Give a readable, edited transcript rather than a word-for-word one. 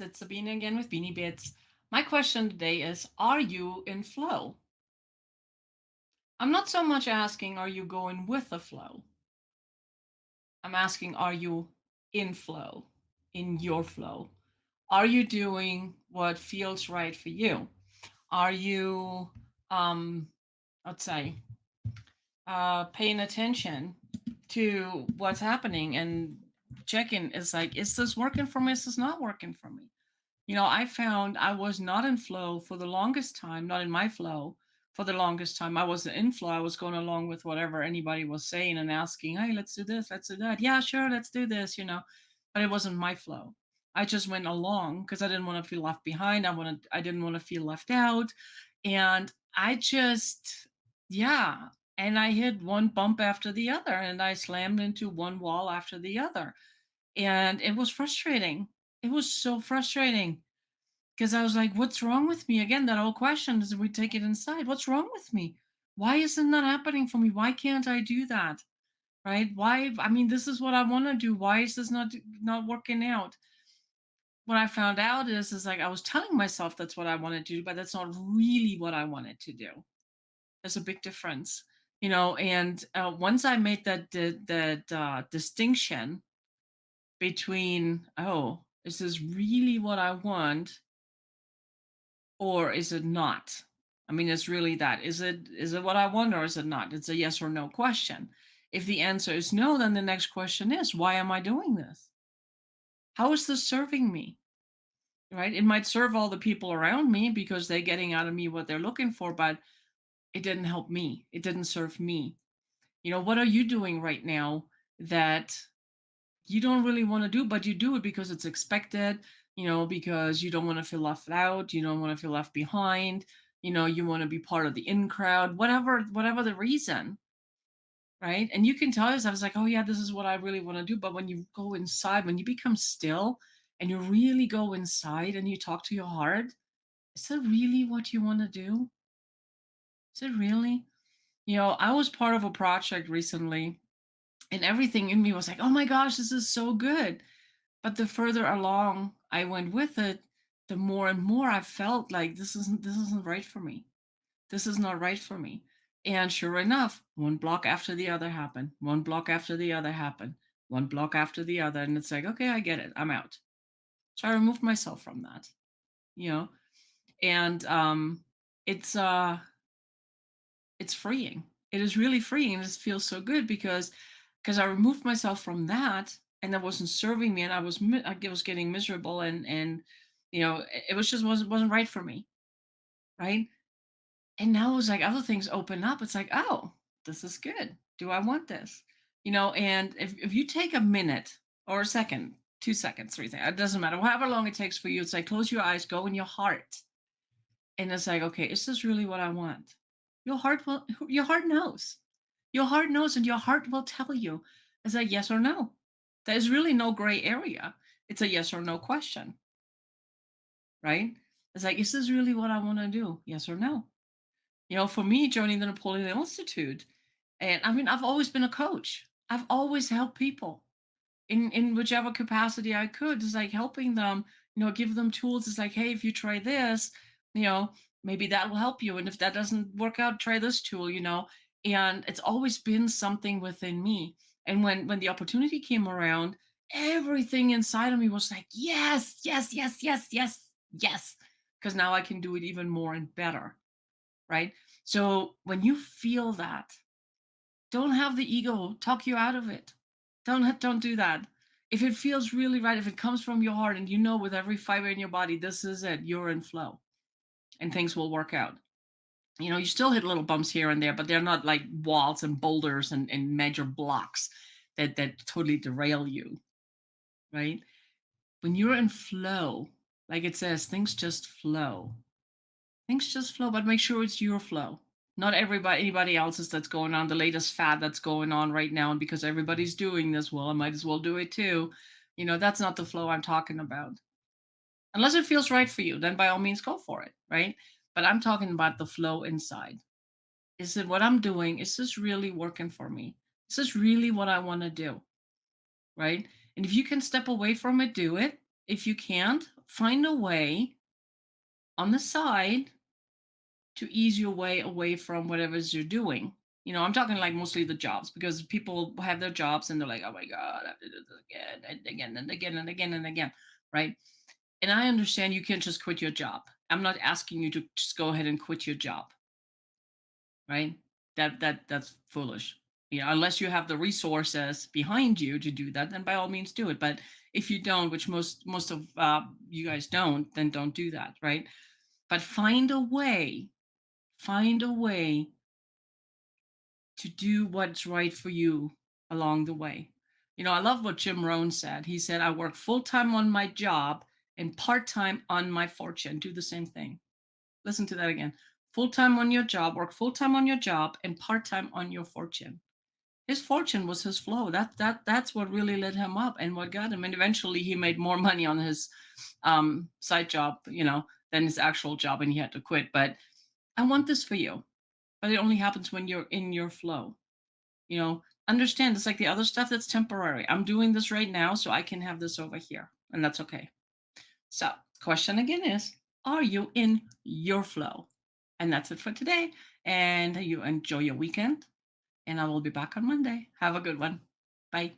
It's Sabina again with Beanie Bits. My question today is: are you in flow? I'm not so much asking, are you going with the flow? I'm asking, are you in flow, in your flow? Are you doing what feels right for you? Are you, um, let's say, paying attention to what's happening and checking? Is like, is this working for me? Is this not working for me? I found I was not in flow for the longest time, not in my flow for the longest time. I wasn't in flow. I was going along with whatever anybody was saying and asking, hey, let's do this, let's do that. Yeah, sure, let's do this. But it wasn't my flow. I just went along because I didn't want to feel left behind. I didn't want to feel left out. And I just, yeah. And I hit one bump after the other and I slammed into one wall after the other. And it was frustrating. It was so frustrating because I was like, what's wrong with me? Again, that old question is we take it inside. What's wrong with me? Why isn't that happening for me? Why can't I do that? Right? Why? I mean, this is what I want to do. Why is this not working out? What I found out is like I was telling myself that's what I wanted to do, but that's not really what I wanted to do. There's a big difference. And once I made that distinction between, oh, is this really what I want or is it not? I mean, it's really that. Is it what I want or is it not? It's a yes or no question. If the answer is no, then the next question is, why am I doing this? How is this serving me? Right? It might serve all the people around me because they're getting out of me what they're looking for, but it didn't help me. It didn't serve me. What are you doing right now that you don't really want to do, but you do it because it's expected, because you don't want to feel left out, you don't want to feel left behind, you want to be part of the in crowd, whatever the reason, right? And you can tell yourself, I was like, oh yeah, this is what I really want to do. But when you go inside, when you become still and you really go inside and you talk to your heart, is that really what you want to do? Is it really? I was part of a project recently and everything in me was like, oh my gosh, this is so good. But the further along I went with it, the more and more I felt like this isn't right for me. This is not right for me. And sure enough, one block after the other happened. One block after the other happened. One block after the other. And it's like, okay, I get it. I'm out. So I removed myself from that, you know? And it's it's freeing. It is really freeing. And it feels so good because I removed myself from that and that wasn't serving me and I was getting miserable and it was just wasn't right for me, right? And now it's like other things open up. It's like, oh, this is good. Do I want this? And if you take a minute or a second, 2 seconds, 3 seconds, it doesn't matter, however long it takes for you, it's like close your eyes, go in your heart. And it's like, okay, is this really what I want? Your heart knows. Your heart knows, and your heart will tell you. It's a yes or no. There's really no gray area. It's a yes or no question, right? It's like, is this really what I want to do? Yes or no? For me, joining the Napoleon Institute, and I mean, I've always been a coach. I've always helped people in whichever capacity I could. It's like helping them, give them tools. It's like, hey, if you try this, you know, maybe that will help you. And if that doesn't work out, try this tool. And it's always been something within me. And when the opportunity came around, everything inside of me was like, yes, yes, yes, yes, yes, yes. Because now I can do it even more and better. Right. So when you feel that, don't have the ego talk you out of it. Don't do that. If it feels really right, if it comes from your heart and you know with every fiber in your body, this is it, you're in flow and things will work out. You still hit little bumps here and there, but they're not like walls and boulders and major blocks that totally derail you, right? When you're in flow, like it says, things just flow. Things just flow, but make sure it's your flow. Not anybody else's that's going on, the latest fad that's going on right now. And because everybody's doing this, well, I might as well do it too. That's not the flow I'm talking about. Unless it feels right for you, then by all means go for it, right? But I'm talking about the flow inside. Is it what I'm doing? Is this really working for me? Is this really what I want to do? Right? And if you can step away from it, do it. If you can't, find a way on the side to ease your way away from whatever it is you're doing. I'm talking like mostly the jobs, because people have their jobs and they're like, oh my God, I have to do this again and again and again and again and again. Right. And I understand you can't just quit your job. I'm not asking you to just go ahead and quit your job. Right. That's foolish. Unless you have the resources behind you to do that, then by all means do it. But if you don't, which most of you guys don't, then don't do that. Right. But find a way to do what's right for you along the way. I love what Jim Rohn said. He said, I work full time on my job and part time on my fortune. Do the same thing. Listen to that again. Full time on your job, work full time on your job, and part time on your fortune. His fortune was his flow. That's what really lit him up and what got him. And eventually, he made more money on his side job, than his actual job, and he had to quit. But I want this for you. But it only happens when you're in your flow. Understand it's like the other stuff that's temporary. I'm doing this right now so I can have this over here, and that's okay. So, question again is, are you in your flow? And that's it for today. And you enjoy your weekend, and I will be back on Monday. Have a good one. Bye.